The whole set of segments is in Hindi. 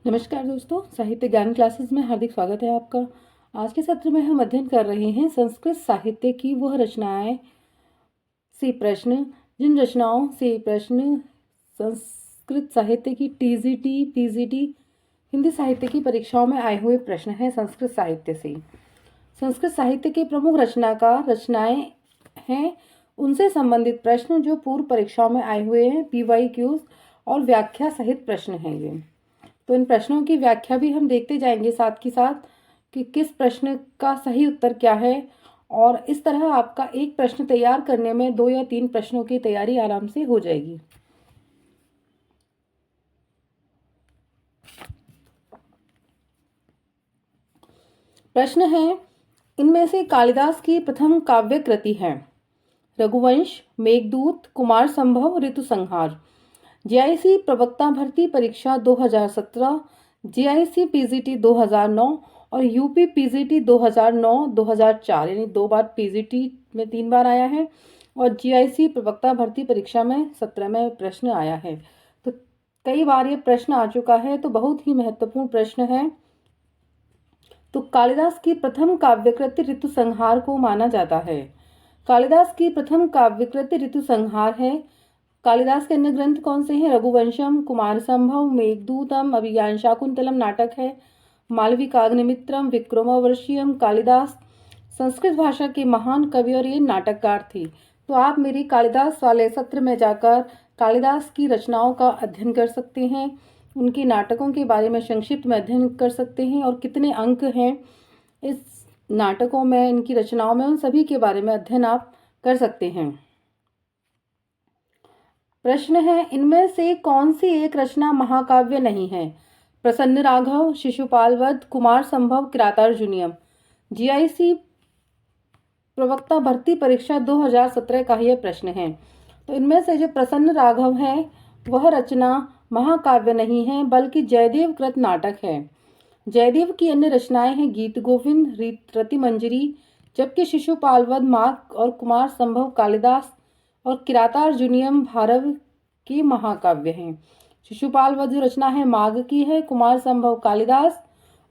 नमस्कार दोस्तों, साहित्य ज्ञान क्लासेस में हार्दिक स्वागत है आपका। आज के सत्र में हम अध्ययन कर रहे हैं संस्कृत साहित्य की वह रचनाएं से प्रश्न जिन रचनाओं से प्रश्न संस्कृत साहित्य की टीजीटी, पीजीटी, हिंदी साहित्य की परीक्षाओं में आए हुए प्रश्न हैं। संस्कृत साहित्य से संस्कृत साहित्य के प्रमुख रचनाएं हैं, उनसे संबंधित प्रश्न जो पूर्व परीक्षाओं में आए हुए हैं। पीवाईक्यूज और व्याख्या सहित प्रश्न हैं ये। तो इन प्रश्नों की व्याख्या भी हम देखते जाएंगे साथ ही साथ कि किस प्रश्न का सही उत्तर क्या है, और इस तरह आपका एक प्रश्न तैयार करने में 2 या 3 प्रश्नों की तैयारी आराम से हो जाएगी। प्रश्न है, इनमें से कालिदास की प्रथम काव्य कृति है रघुवंश, मेघदूत, कुमार संभव, ऋतुसंहार। जेआईसी प्रवक्ता भर्ती परीक्षा 2017, जेआईसी पीजीटी 2009 और यूपी पीजीटी 2009-2004, यानी 2 बार पीजीटी में 3 बार आया है और जीआईसी प्रवक्ता भर्ती परीक्षा में 17 में प्रश्न आया है। तो कई बार ये प्रश्न आ चुका है, तो बहुत ही महत्वपूर्ण प्रश्न है। तो कालिदास की प्रथम काव्यकृति ऋतुसंहार को माना जाता है। कालिदास की प्रथम काव्यकृति ऋतुसंहार है। कालिदास के अन्य ग्रंथ कौन से हैं? रघुवंशम, कुमार संभव, मेघदूतम, अभिज्ञान शाकुंतलम नाटक है, मालविकाग्निमित्रम, विक्रमोर्वशीयम। कालिदास संस्कृत भाषा के महान कवि और ये नाटककार थे। तो आप मेरी कालिदास वाले सत्र में जाकर कालिदास की रचनाओं का अध्ययन कर सकते हैं, उनके नाटकों के बारे में संक्षिप्त में अध्ययन कर सकते हैं और कितने अंक हैं इस नाटकों में, इनकी रचनाओं में, उन सभी के बारे में अध्ययन आप कर सकते हैं। प्रश्न है, इनमें से कौन सी एक रचना महाकाव्य नहीं है? प्रसन्न राघव, शिशुपाल वध, कुमार संभव, किरातार्जुनीयम। जीआईसी प्रवक्ता भर्ती परीक्षा 2017 का यह प्रश्न है। तो इनमें से जो प्रसन्न राघव है वह रचना महाकाव्य नहीं है, बल्कि जयदेव कृत नाटक है। जयदेव की अन्य रचनाएं हैं गीत गोविंद, रतिमंजरी, जबकि शिशुपाल वध माघ और कुमार संभव कालिदास और किरातार्जुनीयम भारव की महाकाव्य हैं। शिशुपाल वध जो रचना है माघ की है, कुमार संभव कालिदास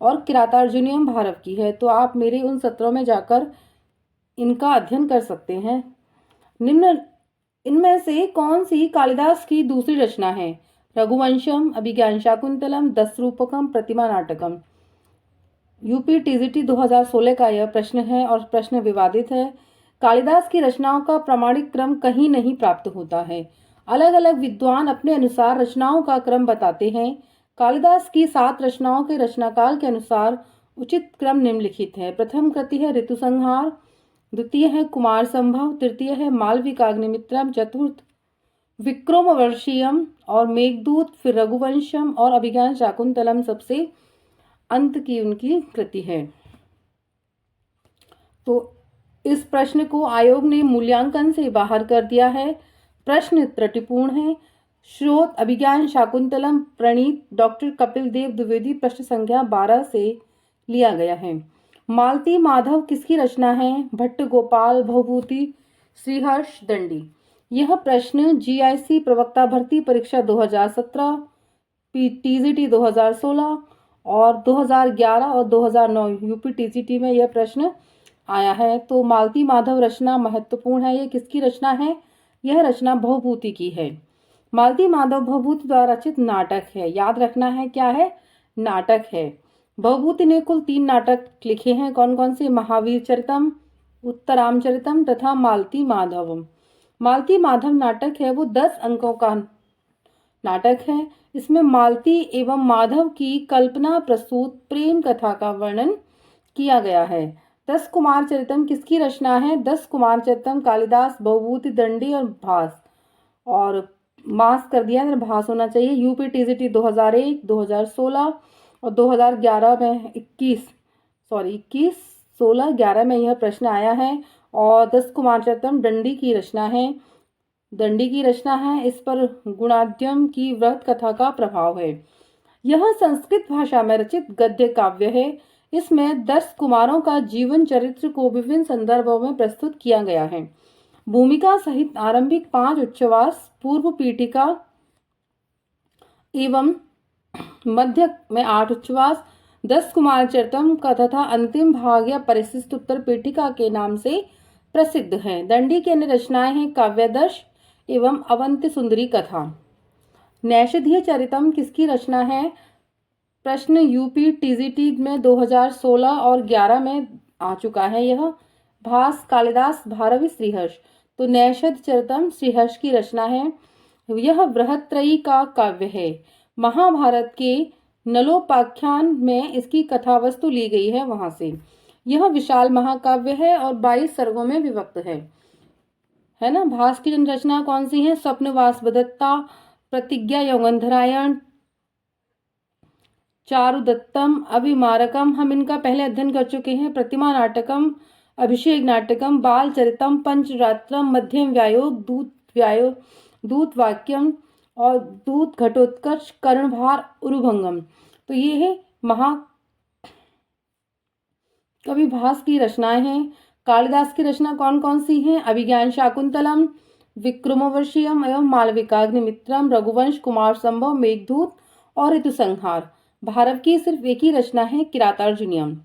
और किरातार्जुनीयम भारव की है। तो आप मेरे उन सत्रों में जाकर इनका अध्ययन कर सकते हैं। निम्न इनमें से कौन सी कालिदास की दूसरी रचना है? रघुवंशम, अभिज्ञान शाकुंतलम, दसरूपकम, प्रतिमा नाटकम। यूपी टीजीटी 2016 का यह प्रश्न है और प्रश्न विवादित है। कालिदास की रचनाओं का प्रमाणिक क्रम कहीं नहीं प्राप्त होता है। अलग अलग विद्वान अपने अनुसार रचनाओं का क्रम बताते हैं। कालिदास की 7 रचनाओं के रचनाकाल के अनुसार उचित क्रम निम्नलिखित है। प्रथम कृति है ऋतुसंहार, द्वितीय है कुमार संभव, तृतीय है मालविकाग्निमित्रम, चतुर्थ विक्रमोर्वशीयम और मेघदूत, फिर रघुवंशम और अभिज्ञान शाकुंतलम सबसे अंत की उनकी कृति है। तो इस प्रश्न को आयोग ने मूल्यांकन से बाहर कर दिया है। प्रश्न त्रुटिपूर्ण है। स्रोत अभिज्ञान शाकुंतलम, प्रणीत डॉक्टर कपिल देव द्विवेदी, पृष्ठ संख्या 12 से लिया गया है। मालती माधव किसकी रचना है? भट्ट गोपाल, भवभूति, श्रीहर्ष दंडी। यह प्रश्न जीआईसी प्रवक्ता भर्ती परीक्षा 2017, टीजीटी 2016 और 2011 और 2009 यूपी टीजीटी में यह प्रश्न आया है। तो मालती माधव रचना महत्वपूर्ण है। ये किसकी रचना है? यह रचना भवभूति की है। मालती माधव भवभूति द्वारा रचित नाटक है। याद रखना है क्या है? नाटक है। भवभूति ने कुल 3 नाटक लिखे हैं। कौन कौन से? महावीर चरितम, उत्तरामचरितम तथा मालती माधवम। मालती माधव नाटक है वो 10 अंकों का नाटक है। इसमें मालती एवं माधव की कल्पना प्रसूत प्रेम कथा का वर्णन किया गया है। 10 कुमार चरितम किसकी रचना है? 10 कुमार चरितम कालिदास, भवभूति, दंडी और भास, और मास कर दिया है, भास होना चाहिए। यूपी टीजीटी 2001, 2016 और 2011 में 16-11 में यह प्रश्न आया है। और 10 कुमार चरितम दंडी की रचना है। इस पर गुणाढ्यम की वृहत कथा का प्रभाव है। यह संस्कृत भाषा में रचित गद्य काव्य है। इसमें 10 कुमारों का जीवन चरित्र को विभिन्न संदर्भों में प्रस्तुत किया गया है। भूमिका सहित आरंभिक 5 उच्छ्वास, पूर्व पीठिका एवं मध्य में 8 उच्छ्वास, 10 कुमार चरितम का तथा अंतिम भाग या परिशिष्ट उत्तर पीठिका के नाम से प्रसिद्ध है। दंडी की अन्य रचनाएं हैं काव्यादर्श एवं अवंति सुंदरी कथा। नैषधीय चरितम किसकी रचना है? प्रश्न यूपी टीजीटी में 2016 और 11 में आ चुका है। यह भास, कालिदास, भारवी, श्रीहर्ष। तो नैषध चरितम श्रीहर्ष की रचना है। यह बृहत्त्रयी का काव्य है। महाभारत के नलोपाख्यान में इसकी कथा वस्तु ली गई है वहां से। यह विशाल महाकाव्य है और 22 सर्गों में विभक्त है ना। भास की रचना कौन सी है? स्वप्नवास बदत्ता, प्रतिज्ञा यौगंधरायण, चारुदत्तम, अभिमारकम, हम इनका पहले अध्ययन कर चुके हैं। प्रतिमा नाटकम, अभिषेक नाटकम, बाल चरितम, पंचरात्रम, मध्यम व्यायोग, दूत वाक्यम और दूत घटोत्कच, कर्णभार, उरुभंगम। तो ये है महाकवि भास की रचनाएं हैं। कालिदास की रचना कौन कौन सी हैं? अभिज्ञान शाकुंतलम, विक्रमोर्वशीयम एवं मालविकाग्निमित्रम, रघुवंश, कुमार संभव, मेघदूत और ऋतुसंहार। भारव की सिर्फ एक ही रचना है, किरातार्जुनीयम।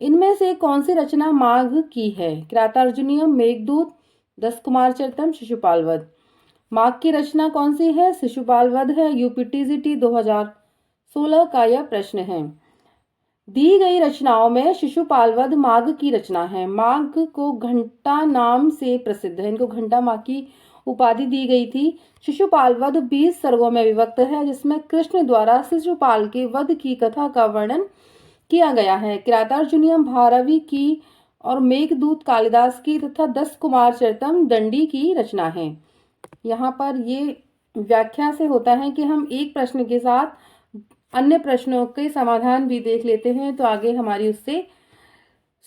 इनमें से कौन सी रचना माघ की है? किरातार्जुनीयम, मेघदूत, 10 कुमार चरितम, शिशुपाल वध। माघ की रचना कौन सी है? शिशुपाल वध है। यूपीटीजीटी 2016 का यह प्रश्न है। दी गई रचनाओं में शिशुपाल वध माघ की रचना है। माघ को घंटा नाम से प्रसिद्ध है, इनको घंटा माँ की उपाधि दी गई थी। शिशुपाल वध 20 सर्गों में विभक्त है, जिसमें कृष्ण द्वारा शिशुपाल के वध की कथा का वर्णन किया गया है। किरातार्जुनीयम भारवी की और मेघदूत कालिदास की तथा 10 कुमार चरितम दंडी की रचना है। यहाँ पर ये व्याख्या से होता है कि हम एक प्रश्न के साथ अन्य प्रश्नों के समाधान भी देख लेते हैं। तो आगे हमारी उससे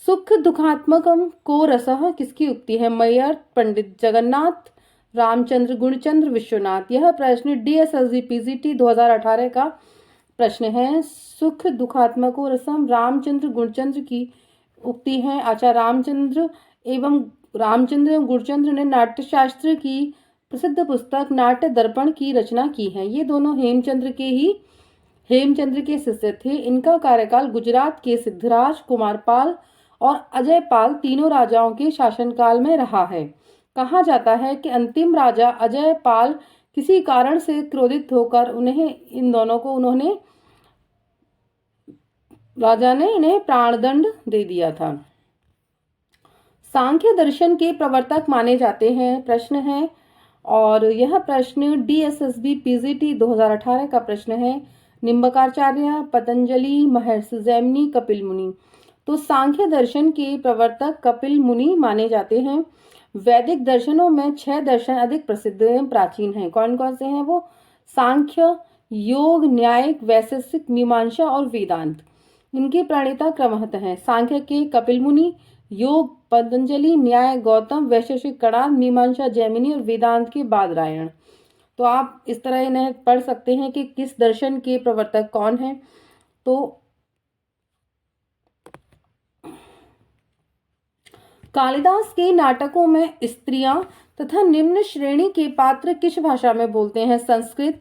सुख दुखात्मकम को रसः किसकी उक्ति है? मैयर, पंडित जगन्नाथ, रामचंद्र, गुणचंद्र, विश्वनाथ। यह प्रश्न DSSB PGT 2018 का प्रश्न है। सुख दुखात्मको रसम रामचंद्र गुणचंद्र की उक्ति है। आचार्य रामचंद्र एवं गुणचंद्र ने नाट्यशास्त्र की प्रसिद्ध पुस्तक नाट्य दर्पण की रचना की है। ये दोनों हेमचंद्र के शिष्य थे। इनका कार्यकाल गुजरात के सिद्धराज, कुमारपाल और अजयपाल तीनों राजाओं के शासनकाल में रहा है। कहा जाता है कि अंतिम राजा अजयपाल किसी कारण से क्रोधित होकर राजा ने इन्हें प्राणदंड दे दिया था। सांख्य दर्शन के प्रवर्तक माने जाते हैं, प्रश्न है। और यह प्रश्न DSSB PGT 2018 का प्रश्न है। निम्बकाचार्य, पतंजलि, महर्षि जैमिनी, कपिल मुनि। तो सांख्य दर्शन के प्रवर्तक कपिल मुनि माने जाते हैं। वैदिक दर्शनों में 6 दर्शन अधिक प्रसिद्ध एवं प्राचीन हैं। कौन कौन से हैं वो? सांख्य, योग, न्यायिक, वैशेषिक, मीमांसा और वेदांत। इनके प्रणेता क्रमशः हैं सांख्य के कपिल मुनि, योग पतंजलि, न्याय गौतम, वैशेषिक कणाद, मीमांसा जैमिनी और वेदांत के बादरायण। तो आप इस तरह इन्हें पढ़ सकते हैं कि किस दर्शन के प्रवर्तक कौन है। तो कालिदास के नाटकों में स्त्रियां तथा निम्न श्रेणी के पात्र किस भाषा में बोलते हैं? संस्कृत,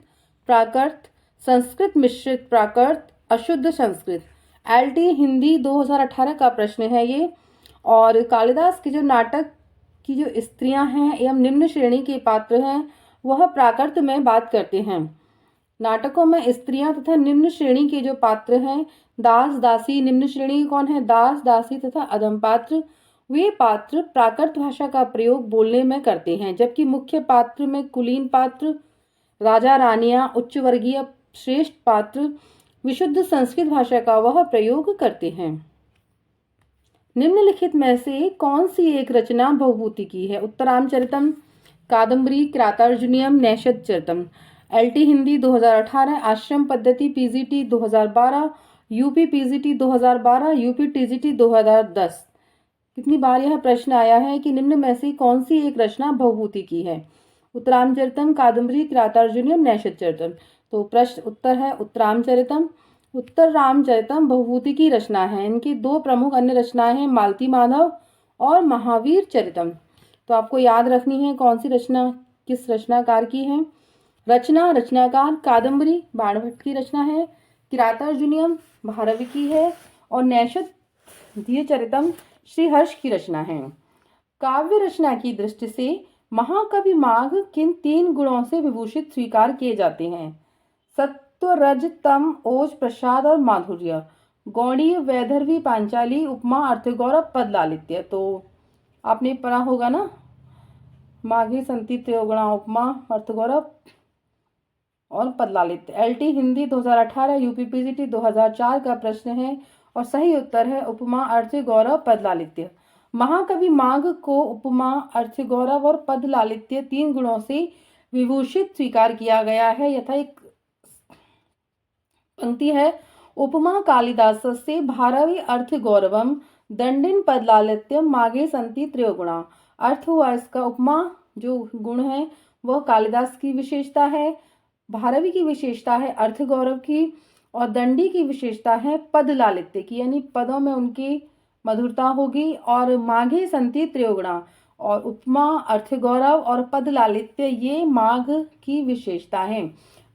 प्राकृत, संस्कृत मिश्रित प्राकृत, अशुद्ध संस्कृत। LT हिंदी 2018 का प्रश्न है ये। और कालिदास के जो नाटक की जो स्त्रियां हैं एवं निम्न श्रेणी के पात्र हैं वह प्राकृत में बात करते हैं। नाटकों में स्त्रियां तथा निम्न श्रेणी के जो पात्र हैं, दास दासी, निम्न श्रेणी कौन है? दास दासी तथा अधम पात्र। वे पात्र प्राकृत भाषा का प्रयोग बोलने में करते हैं, जबकि मुख्य पात्र में कुलीन पात्र, राजा रानियां, उच्च वर्गीय श्रेष्ठ पात्र विशुद्ध संस्कृत भाषा का वह प्रयोग करते हैं। निम्नलिखित में से कौन सी एक रचना भवभूति की है? उत्तरामचरितम, कादम्बरी, किरातार्जुनीयम, नैषध चरितम। LT हिंदी 2018, आश्रम पद्धति PGT 2012, UP PGT 2012, UP TGT 2010। कितनी बार यह प्रश्न आया है कि निम्न में से कौन सी एक रचना भवभूति की है? उत्तरामचरितम, कादम्बरी, किरातार्जुनीयम, नैषध चरितम। तो प्रश्न उत्तर है उत्तरामचरितम। उत्तर रामचरितम भवभूति की रचना है। इनकी 2 प्रमुख अन्य रचनाएं हैं, मालती माधव और महावीर चरितम। तो आपको याद रखनी है कौन सी रचना किस रचनाकार की है। रचनाकार कादम्बरी बाणभट्ट की रचना है। किरातार्जुनीयम भारवी की है और नैषधीयचरितम श्रीहर्ष की रचना है। काव्य रचना की दृष्टि से महाकवि माघ किन 3 गुणों से विभूषित स्वीकार किए जाते हैं? सत्व, रज, तम, ओज, प्रसाद और माधुर्य। गौड़ीय, वैदर्भी, पांचाली, उपमा, अर्थगौरव, पद, लालित्य। तो आपने पढ़ा होगा ना, माघे संति त्रयोगुणा, उपमा, अर्थगौरव और पद, लालित्य। LT हिंदी 2018, UPPGT 2004 का प्रश्न है और सही उत्तर है उपमा, अर्थगौरव, पद, लालित्य। महाकवि माघ को उपमा, अर्थगौरव और पद, लालित्य 3 गुणों से विभूषित स्वीकार किया गया है। यथा एक पंक्ति है, उपमा कालिदासस्य भारवी अर्थगौरवम दंडिन पद लालित्यम माघे संति त्रयोगुणा। अर्थ हुआ इसका, उपमा जो गुण है वह कालिदास की विशेषता है, भारवी की विशेषता है अर्थगौरव की, और दंडी की विशेषता है पद लालित्य की, यानी पदों में उनकी मधुरता होगी। और माघे संति त्रयोगुणा, और उपमा, अर्थगौरव और पद लालित्य ये माघ की विशेषता है।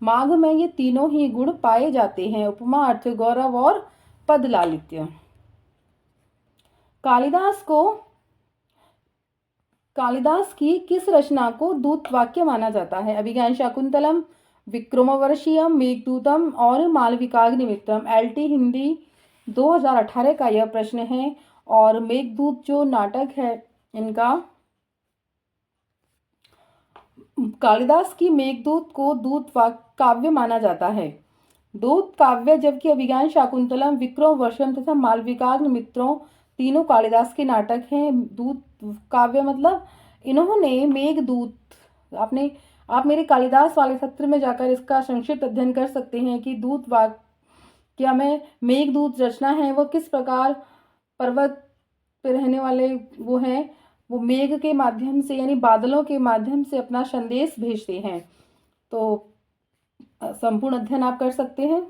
माघ में ये तीनों ही गुण पाए जाते हैं, उपमा, अर्थगौरव और पद लालित्य। कालिदास की किस रचना को दूत वाक्य माना जाता है? अभिज्ञान शाकुंतलम, विक्रमोर्वशीयम, मेघदूतम और मालविकाग्निमित्रम। LT हिंदी 2018 का यह प्रश्न है और मेघदूत जो नाटक है इनका, कालिदास की मेघदूत को दूत काव्य माना जाता है, दूत काव्य, जबकि अभिज्ञान शाकुंतलम, विक्रमोर्वशीयम तथा मालविकाग्निमित्रों तीनों कालिदास के नाटक हैं। दूत काव्य मतलब इन्होंने मेघदूत, आप मेरे कालिदास वाले सत्र में जाकर इसका संक्षिप्त अध्ययन कर सकते हैं कि दूत वाक्य में मेघदूत रचना है वो किस प्रकार पर्वत पे रहने वाले वो हैं, वो मेघ के माध्यम से यानी बादलों के माध्यम से अपना संदेश भेजते हैं। तो संपूर्ण अध्ययन आप कर सकते हैं।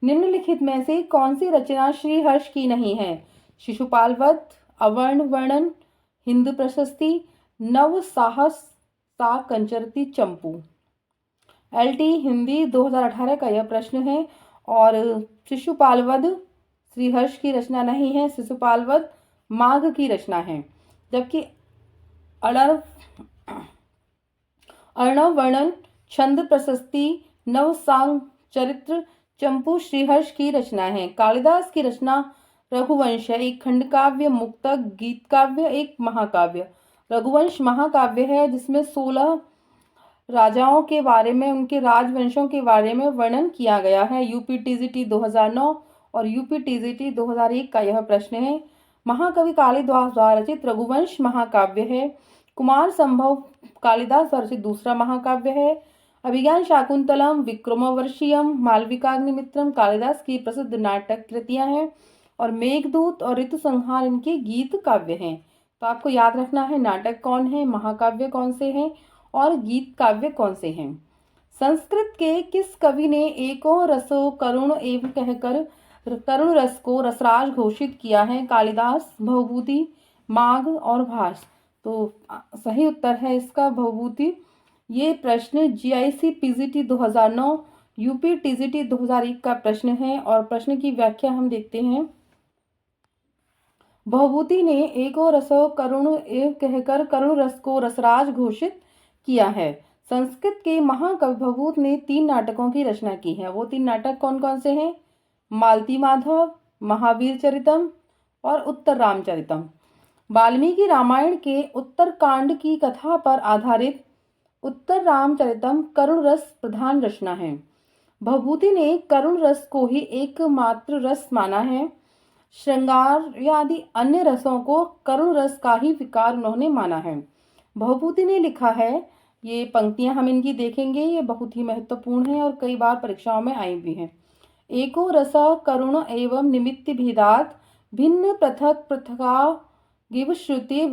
निम्नलिखित में से कौन सी रचना श्रीहर्ष की नहीं है? शिशुपाल वध, अवर्ण वर्णन, हिंद प्रशस्ति, नव साहस, सा कंचरती चंपू। LT हिंदी 2018 का यह प्रश्न है और शिशुपाल वध श्रीहर्ष की रचना नहीं है, शिशुपाल वध माघ की रचना है। जबकि अर्णव वर्णन, छंद प्रशस्ति, नव सांग चरित्र, चंपू श्रीहर्ष की रचना है। कालिदास की रचना रघुवंश है, एक खंड काव्य, मुक्तक, गीत काव्य, एक महाकाव्य। रघुवंश महाकाव्य है जिसमें 16 राजाओं के बारे में, उनके राजवंशों के बारे में वर्णन किया गया है। UPTGT 2009 और UPTGT 2001 का यह प्रश्न है। महाकवि कालिदास द्वारा रचित रघुवंश महाकाव्य है। कुमार संभव कालिदास द्वारा रचित दूसरा महाकाव्य है। अभिज्ञान शाकुंतलम, विक्रमोर्वशीयम, मालविकाग्निमित्रम कालिदास की प्रसिद्ध नाटक कृतियां हैं और मेघदूत और ऋतु संहार इनके गीत काव्य हैं। तो आपको याद रखना है नाटक कौन है, महाकाव्य कौन से हैं और गीत काव्य कौन से हैं। संस्कृत के किस कवि ने एको रसो करुण एवं कहकर करुण रस को रसराज घोषित किया है? कालिदास, भवभूति, माघ और भास। तो सही उत्तर है इसका भवभूति। ये प्रश्न GIC PGT 2009, UPTGT 2001 का प्रश्न है और प्रश्न की व्याख्या हम देखते हैं। भवभूति ने एको रसो करुण एवं कहकर करुण रस को रसराज घोषित किया है। संस्कृत के महाकवि भवभूत ने 3 नाटकों की रचना की है। वो 3 नाटक कौन कौन से हैं? मालती माधव, महावीर चरितम और उत्तर रामचरितम। वाल्मीकि रामायण के उत्तर कांड की कथा पर आधारित उत्तर रामचरितम करुण रस प्रधान रचना है। भवभूति ने करुण रस को ही एकमात्र रस माना है। श्रृंगार आदि अन्य रसों को करुण रस का ही विकार उन्होंने माना है। भवभूति ने लिखा है, ये पंक्तियां हम इनकी देखेंगे, ये बहुत ही महत्वपूर्ण है और कई बार परीक्षाओं में आई भी हैं। एको रसा करुण एवं निमित्त भेदात भिन्न पृथक पृथका गिव श्रुति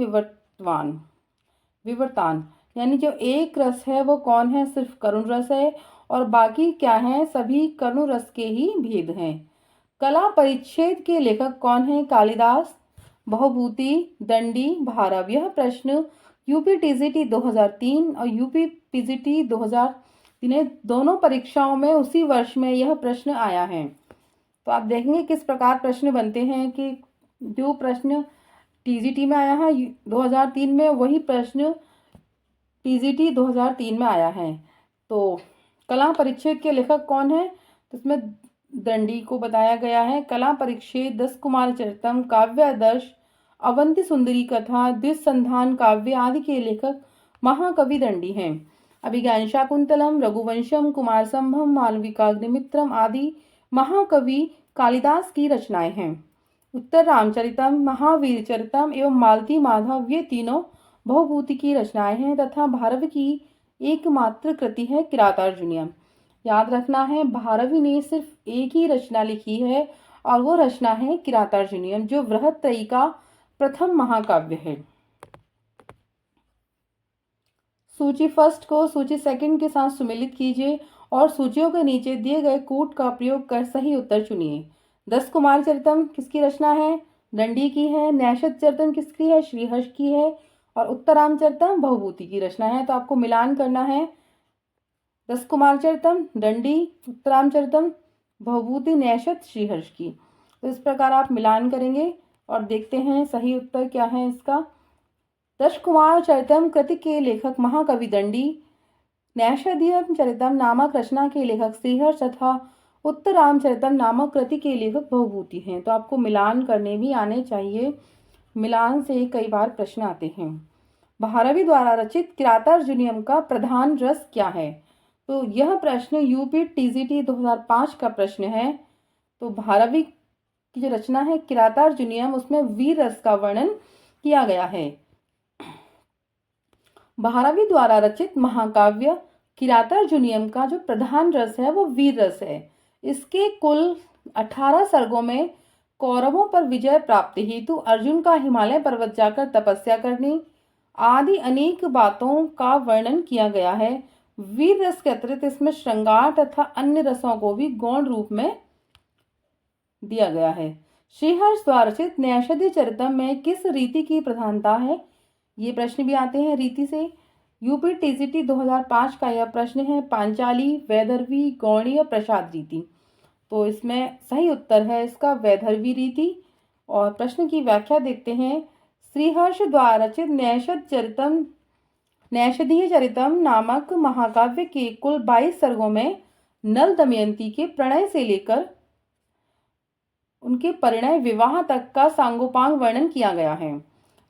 विवर्तान, यानी जो एक रस है वो कौन है? सिर्फ करुण रस है और बाकी क्या है? सभी करुण रस के ही भेद हैं। कला परिच्छेद के लेखक कौन है? कालिदास, भवभूति, दंडी, भारव। यह प्रश्न UPTGT 2003 और UPPGT 2003 दोनों परीक्षाओं में उसी वर्ष में यह प्रश्न आया है। तो आप देखेंगे किस प्रकार प्रश्न बनते हैं कि जो प्रश्न टीजीटी में आया है 2003 में, वही प्रश्न टीजीटी 2003 में आया है। तो कला परिच्छेद के लेखक कौन है? तो इसमें दंडी को बताया गया है। कला परिच्छेद, 10 कुमार चरितम, काव्य आदर्श, अवंती सुंदरी कथा, द्विसंधान काव्य आदि के लेखक महाकवि दंडी हैं। अभिज्ञान शाकुंतलम, रघुवंशम, कुमार संभव, मालविकाग्निमित्रम आदि महाकवि कालिदास की रचनाएं हैं। उत्तर रामचरितम, महावीर चरितम एवं मालती माधव ये तीनों भवभूति की रचनाएं हैं तथा भारवी की एकमात्र कृति है किरातार्जुनीयम। याद रखना है, भारवी ने सिर्फ एक ही रचना लिखी है और वो रचना है किरातार्जुनीयम, जो बृहत्त्रयी का प्रथम महाकाव्य है। सूची फर्स्ट को सूची सेकंड के साथ सुमेलित कीजिए और सूचियों के नीचे दिए गए कूट का प्रयोग कर सही उत्तर चुनिए। 10 कुमार चरितम किसकी रचना है? दंडी की है। नैषद चरितम किसकी है? श्रीहर्ष की है। और उत्तरामचरितम भवभूति की रचना है। तो आपको मिलान करना है, 10 कुमार चरितम दंडी, उत्तरामचरितम भवभूति, नैषद श्रीहर्ष की। तो इस प्रकार आप मिलान करेंगे और देखते हैं सही उत्तर क्या है इसका। 10 कुमार चरितम कृति के लेखक महाकवि दंडी, नैषधीयम चरितम नामक रचना के लेखक श्रीहर्ष तथा उत्तरामचरितम नामक कृति के लेखक भवभूति हैं। तो आपको मिलान करने भी आने चाहिए, मिलान से कई बार प्रश्न आते हैं। भारवी द्वारा रचित किरातार्जुनीयम का प्रधान रस क्या है? तो यह प्रश्न यूपी टीजीटी 2005 का प्रश्न है। तो भारवी की जो रचना है किरातार्जुनीयम, उसमें वीर रस का वर्णन किया गया है। भारवी द्वारा रचित महाकाव्य किरातार्जुनीयम का जो प्रधान रस है वो वीर रस है। इसके कुल 18 सर्गों में कौरवों पर विजय प्राप्ति हेतु अर्जुन का हिमालय पर्वत जाकर तपस्या करने आदि अनेक बातों का वर्णन किया गया है। वीर रस के अतिरिक्त इसमें श्रृंगार तथा अन्य रसों को भी गौण रूप में दिया गया है। श्रीहर्ष द्वारा रचित नैषधीय चरितम में किस रीति की प्रधानता है? ये प्रश्न भी आते हैं रीति से। यूपी टीजीटी 2005 का यह प्रश्न है पांचाली, वैदर्भी, गौड़ीय, प्रसाद रीति। तो इसमें सही उत्तर है इसका वैदर्भी रीति। और प्रश्न की व्याख्या देखते हैं। श्रीहर्ष द्वारा रचित नैषधीय चरितम नामक महाकाव्य के कुल 22 सर्गों में नल दमयंती के प्रणय से लेकर उनके परिणय विवाह तक का सांगोपांग वर्णन किया गया है।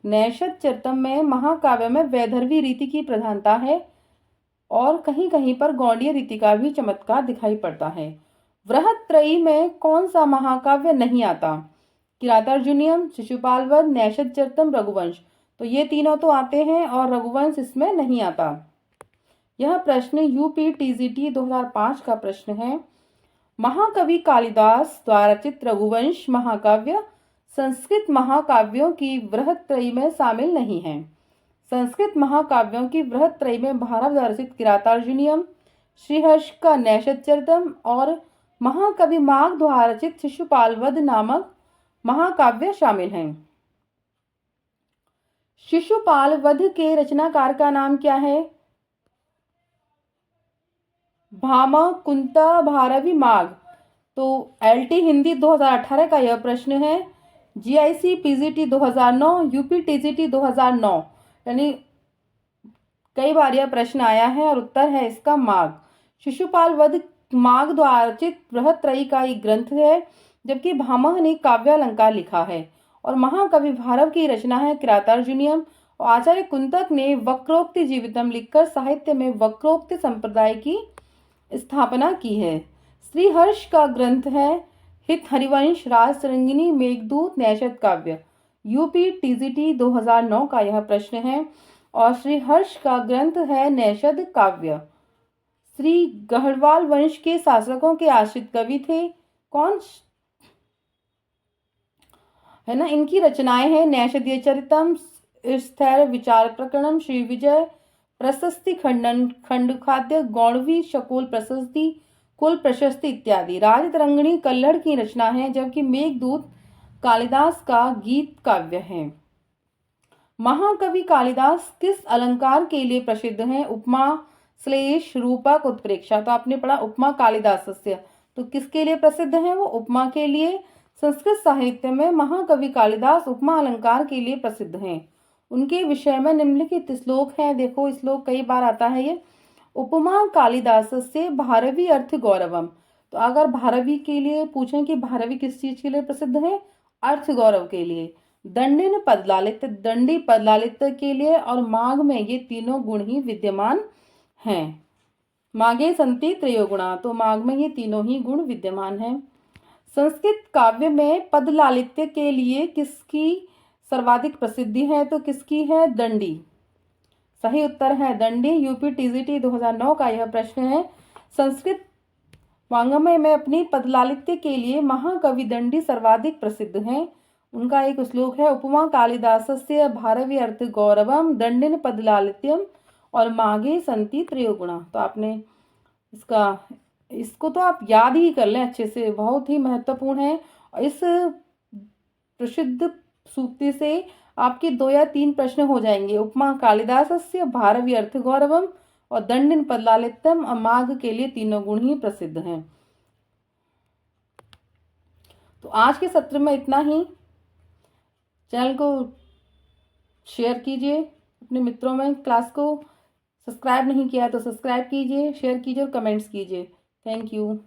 नैषद चरितम में महाकाव्य में वैदर्भी रीति की प्रधानता है और कहीं कहीं पर गौड़ीय रीति का भी चमत्कार दिखाई पड़ता है। बृहत्त्रयी में कौन सा महाकाव्य नहीं आता? किरातार्जुनीयम, शिशुपाल वध, नैषद चरितम, रघुवंश। तो ये तीनों तो आते हैं और रघुवंश इसमें नहीं आता। यह प्रश्न यूपी टीजीटी 2005 का प्रश्न है। महाकवि कालिदास द्वारा रचित रघुवंश महाकाव्य संस्कृत महाकाव्यों की बृहत्त्रयी में शामिल नहीं है। संस्कृत महाकाव्यों की बृहत्त्रयी में भारवी द्वारा रचित किरातार्जुनीयम, श्रीहर्ष का नैषद चरितम और महाकवि माघ द्वारा रचित शिशुपाल वध नामक महाकाव्य शामिल हैं। शिशुपाल वध के रचनाकार का नाम क्या है? भामा, कुंता, भारवी, माघ। तो एलटी हिंदी 2018 का यह प्रश्न है। जीआईसी पीजीटी 2009, यूपी टीजीटी 2009, यानी कई बार यह प्रश्न आया है और उत्तर है इसका माघ। शिशुपाल वध माघ द्वारा रचित बृहत्त्रयी का एक ग्रंथ है, जबकि भामह ने काव्यालंकार लिखा है और महाकवि भारव की रचना है किरातार्जुनीयम। और आचार्य कुंतक ने वक्रोक्ति जीवितम लिखकर साहित्य में वक्रोक्ति संप्रदाय की स्थापना की है। श्रीहर्ष का ग्रंथ है हित हरिवंश, राज तरंगिनी, मेघदूत, नैषद काव्य। यूपी टीजीटी 2009 का यह प्रश्न है और श्रीहर्ष का ग्रंथ है नैषद काव्य। श्री गढ़वाल वंश के शासकों के आश्रित कवि थे। कौन है ना? इनकी रचनाएं हैं नैषधीय चरितम, स्थैर्य विचार प्रकरणम, श्री विजय प्रशस्ति खंडन, खंडखाद्य, गौड़वी, शकुल प्रशस्ति, कुल प्रशस्ति इत्यादि। राजतरंगिणी कल्हड़ की रचना है, जबकि मेघदूत कालिदास का गीत काव्य है। महाकवि कालिदास किस अलंकार के लिए प्रसिद्ध हैं? उपमा, श्लेष, रूपक, उत्प्रेक्षा। तो आपने पढ़ा उपमा कालिदासस्य, तो किसके लिए प्रसिद्ध हैं वो? उपमा के लिए। संस्कृत साहित्य में महाकवि कालिदास उपमा अलंकार के लिए प्रसिद्ध हैं। उनके विषय में निम्नलिखित श्लोक हैं। देखो श्लोक कई बार आता है ये। उपमा कालिदासस्य भारवी अर्थ गौरवम। तो अगर भारवी के लिए पूछें कि भारवी किस चीज के लिए प्रसिद्ध है? अर्थ गौरव के लिए। दंडिन पदलालित, दंडी पदलालित के लिए, और माघ में ये तीनों गुण ही विद्यमान हैं। माघे संति त्रयोगुणा, तो माघ में ये तीनों ही गुण विद्यमान हैं। संस्कृत काव्य में पदलालित्य के लिए किसकी सर्वाधिक प्रसिद्धि है? तो किसकी है? दंडी। सही उत्तर है दंडी। यूपी टीजीटी 2009 का यह प्रश्न है। संस्कृत वाङ्मय में अपनी पदलालित्य के लिए महाकवि दंडी सर्वाधिक प्रसिद्ध हैं। उनका एक श्लोक है, उपमा कालिदासस्य भारवी अर्थ गौरवम दंडिन पदलालित्यम और माघे संति त्रयोगुणा। तो आपने इसको तो आप याद ही कर लें अच्छे से, बहुत ही महत्वपूर्ण है। इस प्रसिद्ध सूक्ति से आपके 2 या 3 प्रश्न हो जाएंगे। उपमा कालिदासस्य भारवी अर्थ गौरवम और दंडिन पदलालित्यम और माघ के लिए तीनों गुण ही प्रसिद्ध हैं। तो आज के सत्र में इतना ही। चैनल को शेयर कीजिए अपने मित्रों में। क्लास को सब्सक्राइब नहीं किया तो सब्सक्राइब कीजिए, शेयर कीजिए और कमेंट्स कीजिए। Thank you.